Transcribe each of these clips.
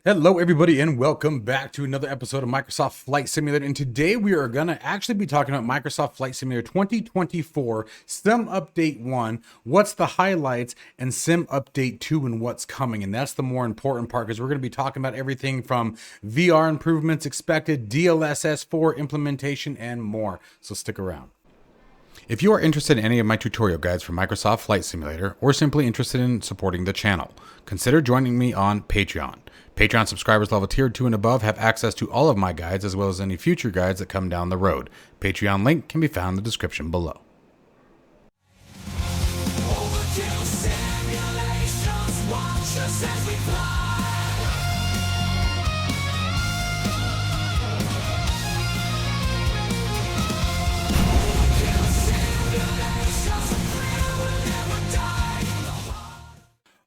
Hello, everybody, and welcome back to another episode of Microsoft Flight Simulator. And today we are going to actually be talking about Microsoft Flight Simulator 2024, Sim Update 1, what's the highlights, and Sim Update 2 and what's coming. And that's the more important part because we're going to be talking about everything from VR improvements expected, DLSS 4 implementation, and more. So stick around. If you are interested in any of my tutorial guides for Microsoft Flight Simulator, or simply interested in supporting the channel, consider joining me on Patreon. Patreon subscribers level tier 2 and above have access to all of my guides as well as any future guides that come down the road. Patreon link can be found in the description below. Overkill simulations, watch us as we fly. Overkill simulations, freedom will never die.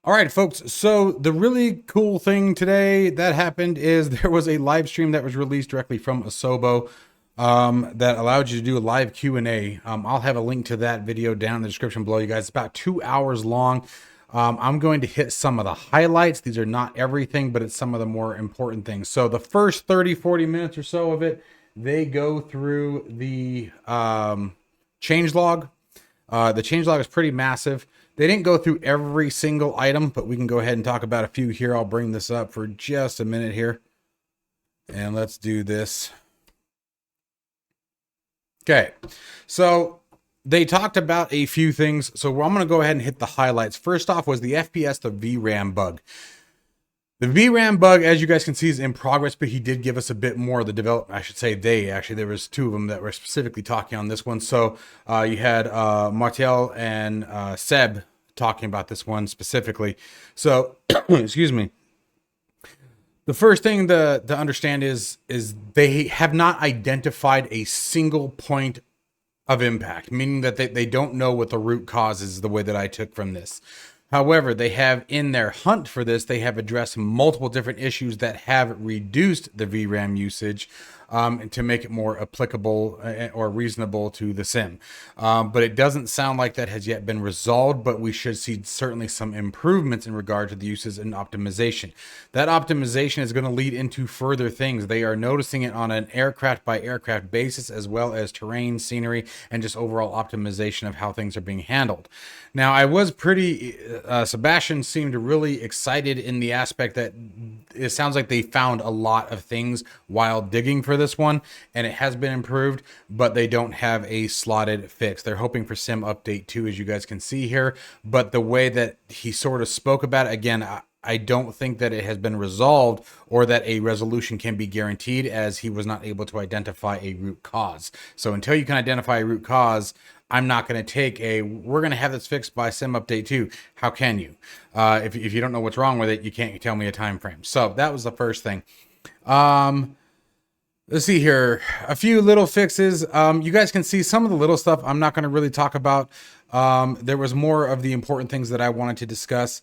All right, folks. So the really cool thing today that happened is there was a live stream that was released directly from Asobo that allowed you to do a live Q&A. I'll have a link to that video down in the description below, you guys. It's about 2 hours long. I'm going to hit some of the highlights. These are not everything, but it's some of the more important things. So the first 30-40 minutes or so of it, they go through the changelog. The changelog is pretty massive. They didn't go through every single item, but we can go ahead and talk about a few here. I'll bring this up for just a minute here. And let's do this. Okay, so they talked about a few things. So I'm going to go ahead and hit the highlights. First off was the FPS, the VRAM bug. The VRAM bug, as you guys can see, is in progress, but he did give us a bit more of the development. I should say there was two of them that were specifically talking on this one. So you had Martial and Seb talking about this one specifically. So, excuse me. The first thing to understand is they have not identified a single point of impact, meaning that they don't know what the root cause is, the way that I took from this. However, they have in their hunt for this, they have addressed multiple different issues that have reduced the VRAM usage to make it more applicable or reasonable to the sim. But it doesn't sound like that has yet been resolved, but we should see certainly some improvements in regard to the uses and optimization. That optimization is going to lead into further things. They are noticing it on an aircraft by aircraft basis, as well as terrain, scenery, and just overall optimization of how things are being handled. Now, I was Sebastian seemed really excited in the aspect that it sounds like they found a lot of things while digging for this one, and it has been improved, but they don't have a slotted fix. They're hoping for Sim Update 2, as you guys can see here, but the way that he sort of spoke about it, again, I don't think that it has been resolved or that a resolution can be guaranteed, as he was not able to identify a root cause. So until you can identify a root cause, I'm not going to take we're going to have this fixed by Sim Update 2. How can you? If you don't know what's wrong with it, you can't tell me a time frame. So that was the first thing. Let's see here. A few little fixes. You guys can see some of the little stuff I'm not going to really talk about. There was more of the important things that I wanted to discuss.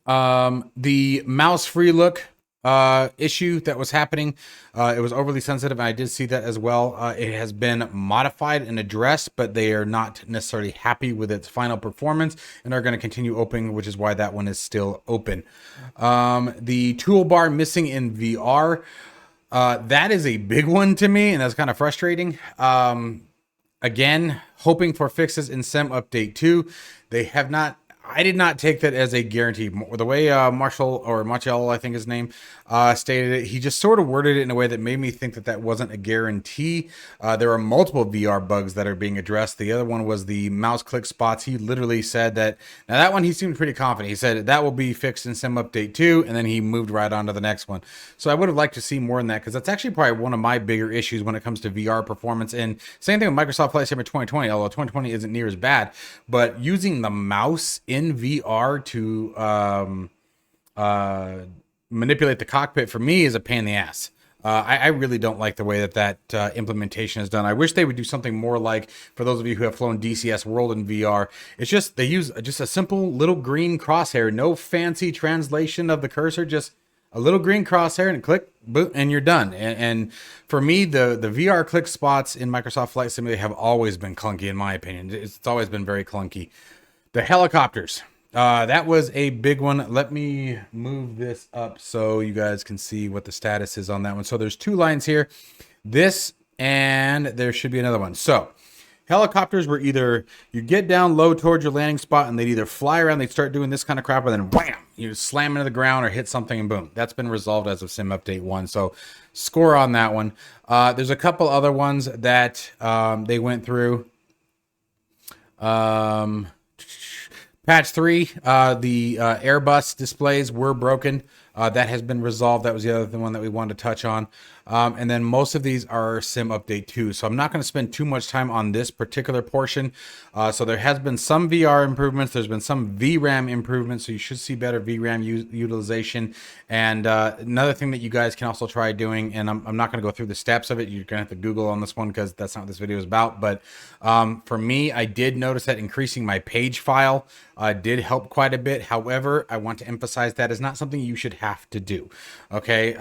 The mouse free look issue that was happening, it was overly sensitive, and I did see that as well. It has been modified and addressed, but they are not necessarily happy with its final performance and are going to continue open, which is why that one is still open. The toolbar missing in VR, that is a big one to me, and that's kind of frustrating. Again, hoping for fixes in Sim Update 2. They have not. I did not take that as a guarantee. The way Martial, I think his name, stated it, he just sort of worded it in a way that made me think that that wasn't a guarantee. There are multiple VR bugs that are being addressed. The other one was the mouse click spots. He literally said that, now that one he seemed pretty confident. He said that will be fixed in Sim Update 2, and then he moved right on to the next one. So I would have liked to see more in that, because that's actually probably one of my bigger issues when it comes to VR performance. And same thing with Microsoft Flight Simulator 2020, although 2020 isn't near as bad. But using the mouse in VR to manipulate the cockpit, for me, is a pain in the ass. I really don't like the way that implementation is done. I wish they would do something more like, for those of you who have flown DCS World in VR, it's just, they use just a simple little green crosshair, no fancy translation of the cursor, just a little green crosshair and click, boom, and you're done. And for me, the VR click spots in Microsoft Flight Simulator have always been clunky, in my opinion. It's always been very clunky. The helicopters. That was a big one. Let me move this up so you guys can see what the status is on that one. So there's two lines here. This and there should be another one. So helicopters were either you get down low towards your landing spot and they'd either fly around, they'd start doing this kind of crap, or then wham, you slam into the ground or hit something and boom. That's been resolved as of Sim Update 1. So score on that one. There's a couple other ones that they went through. Patch 3, the Airbus displays were broken. That has been resolved. That was the other one that we wanted to touch on. And then most of these are Sim Update 2. So I'm not going to spend too much time on this particular portion. So there has been some VR improvements. There's been some VRAM improvements. So you should see better VRAM utilization. And another thing that you guys can also try doing, and I'm not going to go through the steps of it. You're going to have to Google on this one because that's not what this video is about. But for me, I did notice that increasing my page file did help quite a bit. However, I want to emphasize that is not something you should have to do. Okay.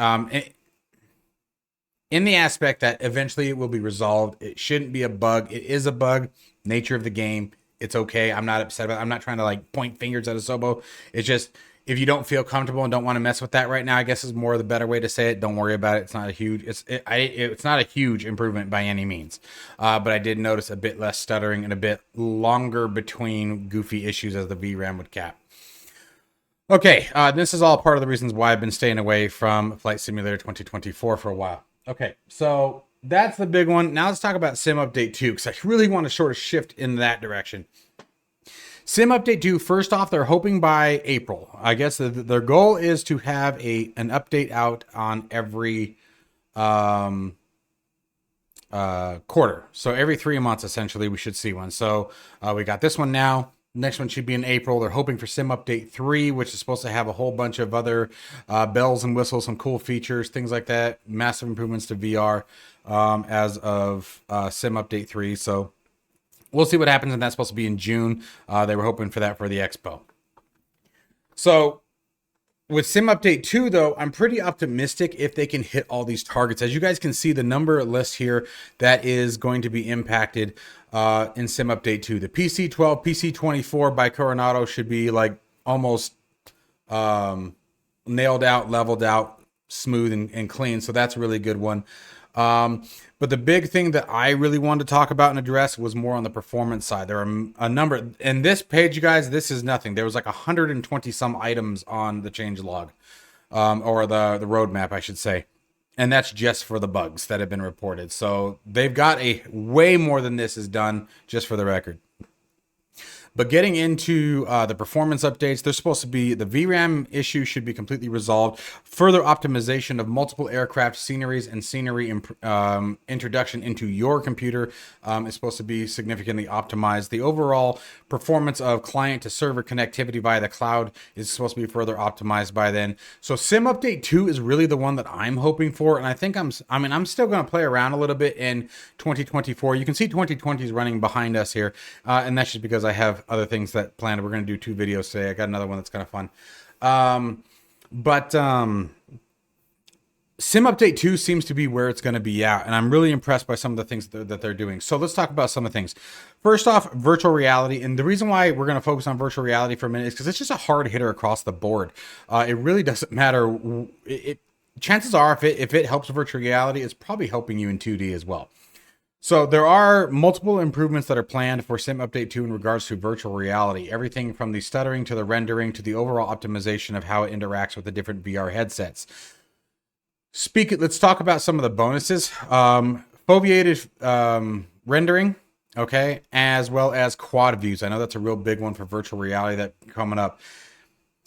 In the aspect that eventually it will be resolved. It shouldn't be a bug. It is a bug. Nature of the game. It's okay. I'm not upset about it. I'm not trying to like point fingers at Asobo. It's just if you don't feel comfortable and don't want to mess with that right now, I guess is more the better way to say it. Don't worry about it. It's not a huge. It's not a huge improvement by any means. But I did notice a bit less stuttering and a bit longer between goofy issues as the VRAM would cap. Okay, this is all part of the reasons why I've been staying away from Flight Simulator 2024 for a while. Okay, so that's the big one. Now let's talk about Sim Update 2, because I really want to sort of shift in that direction. Sim Update 2, first off, they're hoping by April. I guess their goal is to have an update out on every quarter. So every 3 months, essentially, we should see one. So we got this one now. Next one should be in April. They're hoping for Sim Update 3, which is supposed to have a whole bunch of other bells and whistles, some cool features, things like that. Massive improvements to VR as of Sim Update 3. So we'll see what happens, and that's supposed to be in June. They were hoping for that for the Expo. So with Sim Update 2, though, I'm pretty optimistic if they can hit all these targets. As you guys can see, the number list here that is going to be impacted in Sim Update 2. The PC12, PC24 by Coronado should be like almost nailed out, leveled out, smooth and clean. So that's a really good one. But the big thing that I really wanted to talk about and address was more on the performance side. There are a number in this page, you guys. This is nothing. There was like 120 some items on the change log, or the roadmap, I should say. And that's just for the bugs that have been reported. So they've got a way more than this is done, just for the record. But getting into the performance updates, they're supposed to be, the VRAM issue should be completely resolved. Further optimization of multiple aircraft sceneries and scenery introduction into your computer is supposed to be significantly optimized. The overall performance of client to server connectivity via the cloud is supposed to be further optimized by then. So Sim Update 2 is really the one that I'm hoping for. And I think I'm still going to play around a little bit in 2024. You can see 2020 is running behind us here. And that's just because I have other things that planned. We're going to do 2 videos today. I got another one that's kind of fun. Sim Update 2 seems to be where it's going to be at, and I'm really impressed by some of the things that they're doing. So let's talk about some of the things. First off, virtual reality, and the reason why we're going to focus on virtual reality for a minute is because it's just a hard hitter across the board. It really doesn't matter. Chances are, if it helps virtual reality, it's probably helping you in 2D as well. So there are multiple improvements that are planned for Sim Update 2 in regards to virtual reality. Everything from the stuttering to the rendering to the overall optimization of how it interacts with the different VR headsets. Let's talk about some of the bonuses. Foveated rendering, okay, as well as quad views. I know that's a real big one for virtual reality that's coming up.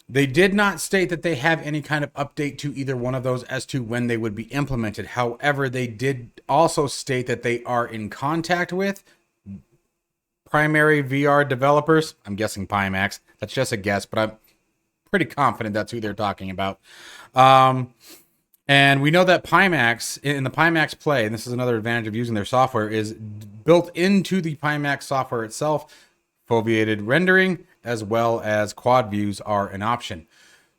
They did not state that they have any kind of update to either one of those as to when they would be implemented. However, they did also state that they are in contact with primary VR developers. I'm guessing Pimax. That's just a guess, but I'm pretty confident that's who they're talking about. And we know that Pimax, in the Pimax Play, and this is another advantage of using their software, is built into the Pimax software itself. Foveated rendering as well as quad views are an option.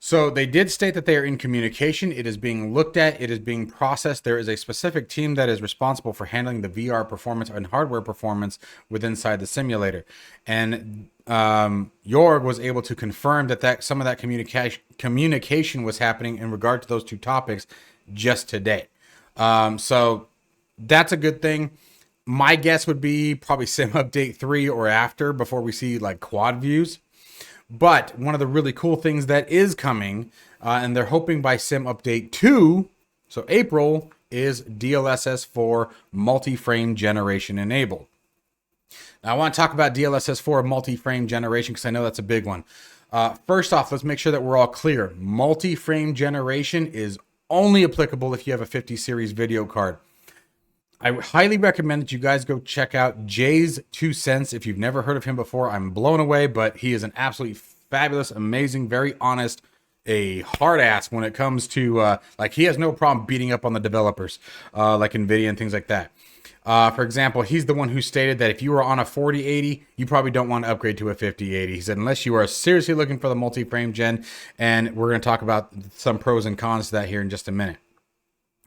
So they did state that they are in communication. It is being looked at. It is being processed. There is a specific team that is responsible for handling the VR performance and hardware performance within inside the simulator. And Jorg was able to confirm that some of that communication was happening in regard to those two topics just today. So that's a good thing. My guess would be probably SimUpdate 3 or after, before we see like quad views. But one of the really cool things that is coming, and they're hoping by SimUpdate 2, so April, is DLSS 4 multi-frame generation enabled. Now, I want to talk about DLSS 4 multi-frame generation because I know that's a big one. First off, let's make sure that we're all clear. Multi-frame generation is only applicable if you have a 50 series video card. I highly recommend that you guys go check out Jay's 2 cents. If you've never heard of him before, I'm blown away, but he is an absolutely fabulous, amazing, very honest, a hard ass when it comes to, like, he has no problem beating up on the developers, like NVIDIA and things like that. For example, he's the one who stated that if you are on a 4080, you probably don't want to upgrade to a 5080. He said, unless you are seriously looking for the multi-frame gen, and we're going to talk about some pros and cons to that here in just a minute.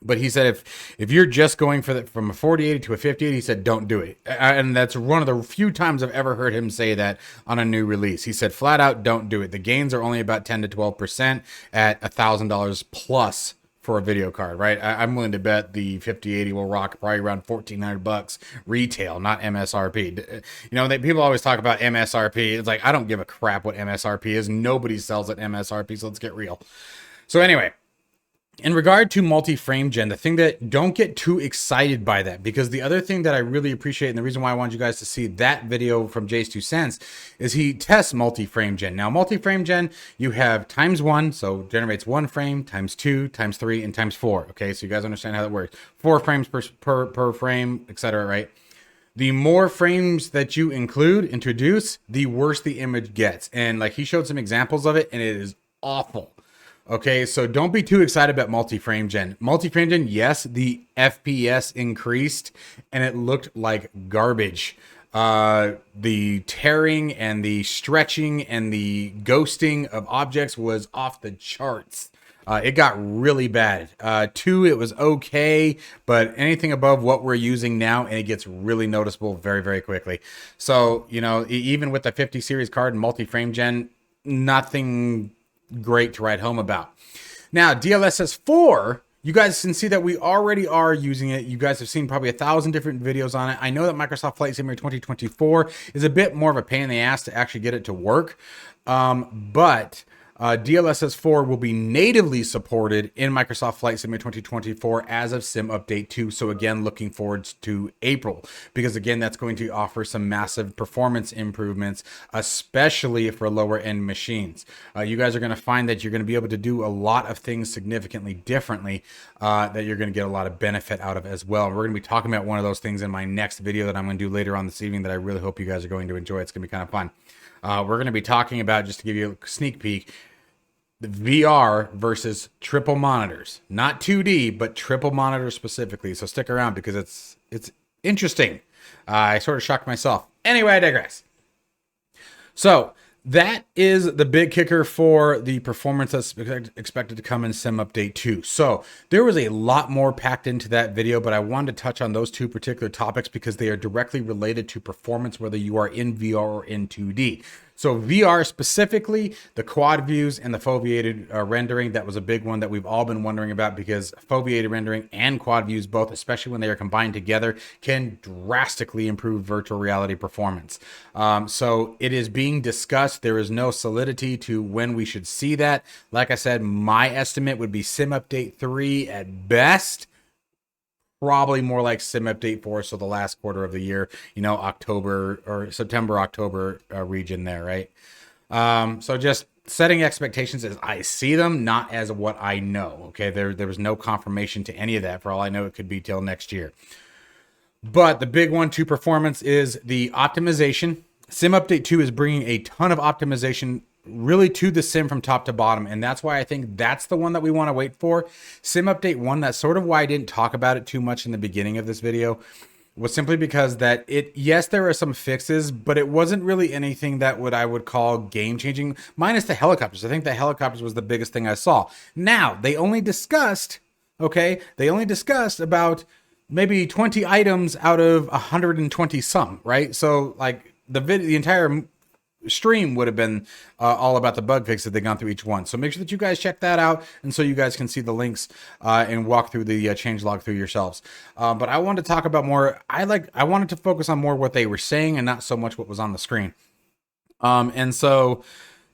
But he said if you're just going for from a 4080 to a 5080, he said don't do it. And that's one of the few times I've ever heard him say that on a new release. He said flat out don't do it. The gains are only about 10 to 12% at $1,000 plus for a video card, right? I'm willing to bet the 5080 will rock probably around $1,400 retail, not MSRP. You know, people always talk about MSRP. It's like, I don't give a crap what MSRP is. Nobody sells at MSRP, so let's get real. So anyway, in regard to multi-frame gen, the thing that don't get too excited by that, because the other thing that I really appreciate, and the reason why I wanted you guys to see that video from Jay's 2 cents, is he tests multi-frame gen. Now, multi-frame gen, you have ×1, so generates 1 frame, ×2, ×3, and ×4. Okay, so you guys understand how that works. 4 frames per frame, etc. Right? The more frames that you introduce, the worse the image gets. And like he showed some examples of it, and it is awful. Okay, so don't be too excited about multi-frame gen. Multi-frame gen, yes, the FPS increased and it looked like garbage. The tearing and the stretching and the ghosting of objects was off the charts. It got really bad. 2, it was okay, but anything above what we're using now, and it gets really noticeable very, very quickly. So, you know, even with the 50 series card and multi-frame gen, nothing great to write home about. Now, DLSS 4, you guys can see that we already are using it. You guys have seen probably 1,000 different videos on it. I know that Microsoft Flight Simulator 2024 is a bit more of a pain in the ass to actually get it to work. But DLSS 4 will be natively supported in Microsoft Flight Simulator 2024 as of SimUpdate 2. So again, looking forward to April, because again, that's going to offer some massive performance improvements, especially for lower end machines. You guys are going to find that you're going to be able to do a lot of things significantly differently, that you're going to get a lot of benefit out of as well. We're going to be talking about one of those things in my next video that I'm going to do later on this evening that I really hope you guys are going to enjoy. It's going to be kind of fun. We're going to be talking about, just to give you a sneak peek, the VR versus triple monitors, not 2D, but triple monitors specifically. So stick around because it's interesting. I sort of shocked myself. Anyway, I digress. So that is the big kicker for the performance that's expected to come in SimUpdate 2. So there was a lot more packed into that video, but I wanted to touch on those 2 particular topics because they are directly related to performance, whether you are in VR or in 2D. So VR specifically, the quad views and the foveated rendering, that was a big one that we've all been wondering about, because foveated rendering and quad views both, especially when they are combined together, can drastically improve virtual reality performance. So it is being discussed. There is no solidity to when we should see that. Like I said, my estimate would be SimUpdate 3 at best. Probably more like SimUpdate 4, so the last quarter of the year, you know, October or September, October region there, right? So just setting expectations as I see them, not as what I know, okay? There was no confirmation to any of that. For all I know, it could be till next year. But the big one to performance is the optimization. SimUpdate 2 is bringing a ton of optimization really to the sim from top to bottom, and that's why I think that's the one that we want to wait for. SimUpdate 1, that's sort of why I didn't talk about it too much in the beginning of this video, was simply because that yes, there are some fixes, but it wasn't really anything that I would call game changing, minus the helicopters. I think the helicopters was the biggest thing I saw. Now, they only discussed about maybe 20 items out of 120 some, right? So like the entire stream would have been all about the bug fix that they gone through each one. So make sure that you guys check that out, and so you guys can see the links and walk through the change log through yourselves. But I wanted to talk about more. I wanted to focus on more what they were saying and not so much what was on the screen. And so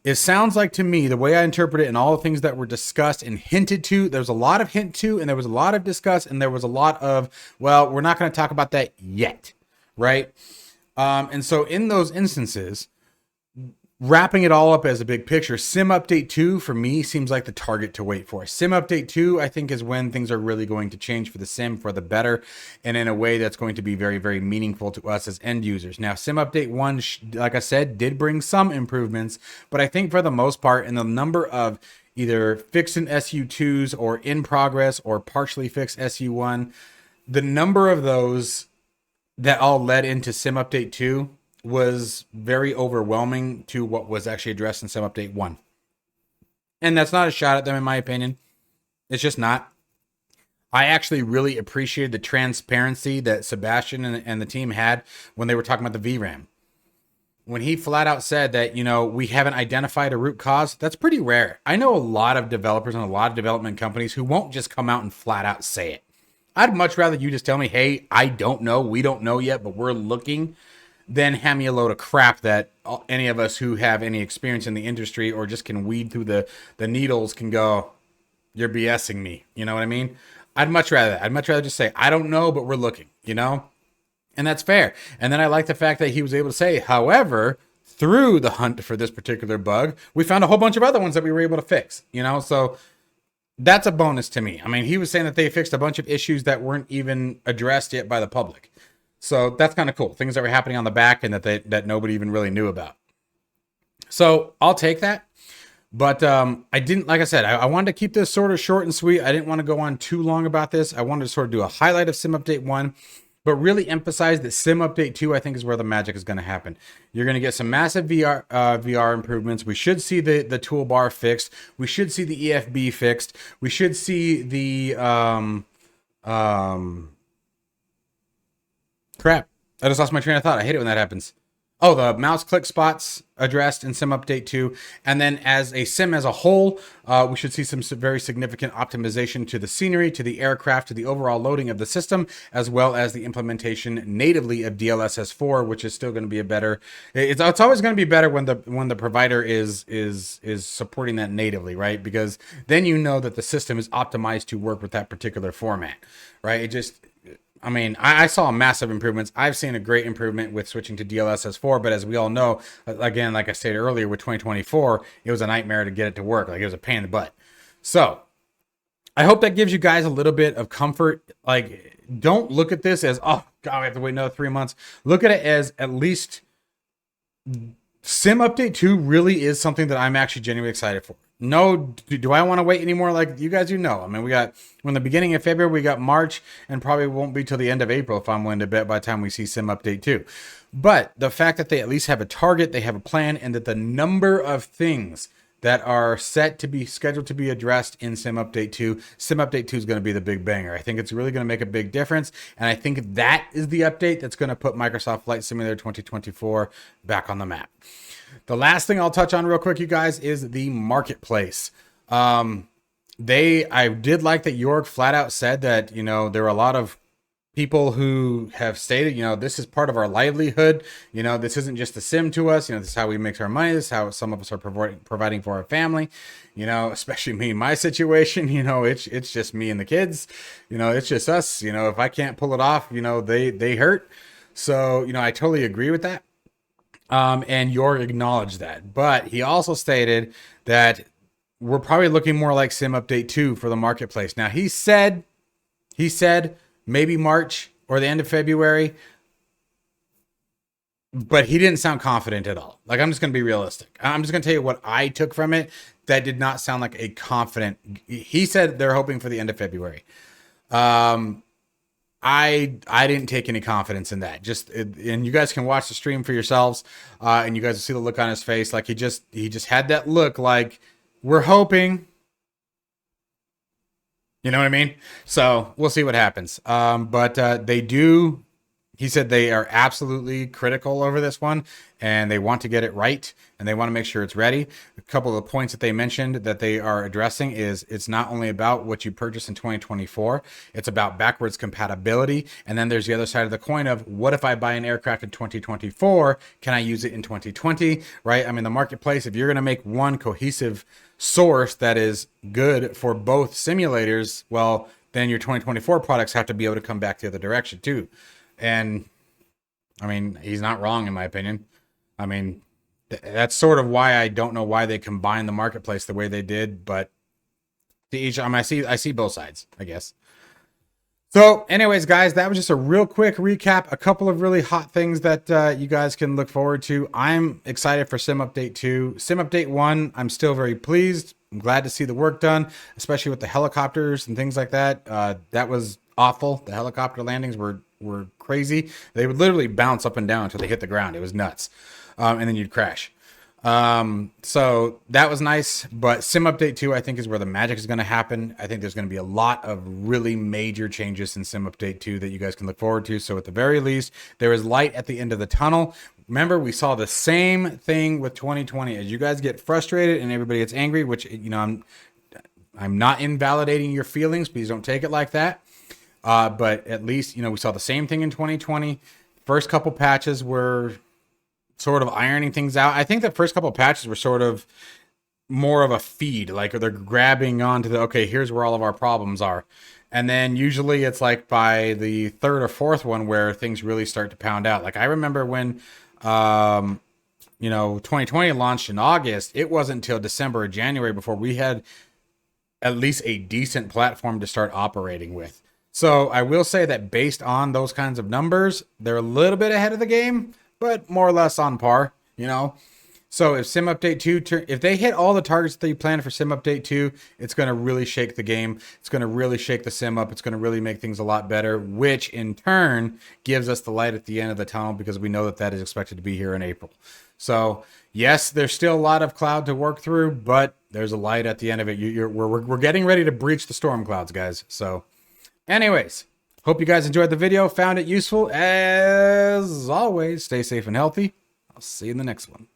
it sounds like to me, the way I interpret it and all the things that were discussed and hinted to, there's a lot of hint to, and there was a lot of discuss, and there was a lot of, well, we're not going to talk about that yet, right? And so in those instances, wrapping it all up as a big picture, SimUpdate 2 for me seems like the target to wait for. SimUpdate 2, I think, is when things are really going to change for the sim for the better, and in a way that's going to be very, very meaningful to us as end users. Now, SimUpdate 1, like I said, did bring some improvements, but I think for the most part, in the number of either fixed in SU2s or in progress or partially fixed SU1, the number of those that all led into SimUpdate 2 was very overwhelming to what was actually addressed in SimUpdate 1. And that's not a shot at them, in my opinion. It's just not. I actually really appreciated the transparency that Sebastian and the team had when they were talking about the VRAM. When he flat out said that, we haven't identified a root cause, that's pretty rare. I know a lot of developers and a lot of development companies who won't just come out and flat out say it. I'd much rather you just tell me, hey, I don't know, we don't know yet, but we're looking, then hand me a load of crap that any of us who have any experience in the industry or just can weed through the needles can go, you're BSing me. You know what I mean? I'd much rather that. I'd much rather just say, I don't know, but we're looking, And that's fair. And then I like the fact that he was able to say, however, through the hunt for this particular bug, we found a whole bunch of other ones that we were able to fix, So that's a bonus to me. I mean, he was saying that they fixed a bunch of issues that weren't even addressed yet by the public. So that's kind of cool. Things that were happening on the back and that nobody even really knew about. So I'll take that. But I didn't, like I said, I wanted to keep this sort of short and sweet. I didn't want to go on too long about this. I wanted to sort of do a highlight of SimUpdate 1, but really emphasize that SimUpdate 2, I think, is where the magic is going to happen. You're going to get some massive VR improvements. We should see the toolbar fixed. We should see the EFB fixed. We should see the crap. I just lost my train of thought. I hate it when that happens. Oh, the mouse click spots addressed in SimUpdate 2. And then as a sim as a whole, we should see some very significant optimization to the scenery, to the aircraft, to the overall loading of the system, as well as the implementation natively of DLSS4, which is still going to be a better. It's always going to be better when the provider is supporting that natively, right? Because then you know that the system is optimized to work with that particular format, right? I saw massive improvements. I've seen a great improvement with switching to DLSS4, but as we all know, again, like I stated earlier, with 2024, it was a nightmare to get it to work. Like, it was a pain in the butt. So I hope that gives you guys a little bit of comfort. Like, don't look at this as, oh, God, we have to wait another 3 months. Look at it as at least SimUpdate 2 really is something that I'm actually genuinely excited for. No, do I want to wait anymore? Like you guys, we got from the beginning of February, we got March, and probably won't be till the end of April if I'm willing to bet by the time we see SimUpdate 2. But the fact that they at least have a target, they have a plan, and that the number of things that are set to be scheduled to be addressed in SimUpdate 2, SimUpdate 2 is going to be the big banger. I think it's really going to make a big difference, and I think that is the update that's going to put Microsoft Flight Simulator 2024 back on the map. The last thing I'll touch on real quick, you guys, is the marketplace. I did like that York flat out said that, there are a lot of people who have stated, this is part of our livelihood. This isn't just a sim to us. This is how we make our money. This is how some of us are providing for our family, especially me in my situation. It's just me and the kids, it's just us. If I can't pull it off, they hurt. So, I totally agree with that. And York acknowledged that, but he also stated that we're probably looking more like SimUpdate 2 for the marketplace. Now he said maybe March or the end of February, but he didn't sound confident at all. Like, I'm just going to be realistic. I'm just going to tell you what I took from it. That did not sound like a confident. He said they're hoping for the end of February. I didn't take any confidence in that. And you guys can watch the stream for yourselves, and you guys will see the look on his face. Like he just had that look like we're hoping. You know what I mean? So we'll see what happens. But they do. He said they are absolutely critical over this one, and they want to get it right, and they want to make sure it's ready. A couple of the points that they mentioned that they are addressing is it's not only about what you purchase in 2024, it's about backwards compatibility. And then there's the other side of the coin of what if I buy an aircraft in 2024? Can I use it in 2020? Right? I mean, the marketplace, if you're going to make one cohesive source that is good for both simulators, well, then your 2024 products have to be able to come back the other direction too. And I mean, he's not wrong in my opinion. I mean, that's sort of why I don't know why they combined the marketplace the way they did, but to each, I mean, I see both sides, I guess. So anyways, guys, that was just a real quick recap. A couple of really hot things that you guys can look forward to. I'm excited for SimUpdate 2. SimUpdate 1, I'm still very pleased. I'm glad to see the work done, especially with the helicopters and things like that. That was awful. The helicopter landings were crazy. They would literally bounce up and down until they hit the ground. It was nuts. And then you'd crash. So that was nice, but SimUpdate 2, I think, is where the magic is going to happen. I think there's going to be a lot of really major changes in SimUpdate 2 that you guys can look forward to. So at the very least, there is light at the end of the tunnel. Remember, we saw the same thing with 2020. As you guys get frustrated and everybody gets angry, which, you know, I'm not invalidating your feelings. Please don't take it like that. But at least, you know, we saw the same thing in 2020. First couple patches were sort of ironing things out. I think the first couple patches were sort of more of a feed, like they're grabbing onto the, okay, here's where all of our problems are. And then usually it's like by the third or fourth one where things really start to pound out. Like I remember when, you know, 2020 launched in August, it wasn't until December or January before we had at least a decent platform to start operating with. So I will say that based on those kinds of numbers, they're a little bit ahead of the game, but more or less on par, you know. So if SimUpdate 2, if they hit all the targets that you planned for SimUpdate 2, it's going to really shake the game. It's going to really shake the sim up. It's going to really make things a lot better, which in turn gives us the light at the end of the tunnel because we know that that is expected to be here in April. So yes, there's still a lot of cloud to work through, but there's a light at the end of it. We're getting ready to breach the storm clouds, guys. So anyways, hope you guys enjoyed the video, found it useful. As always, stay safe and healthy. I'll see you in the next one.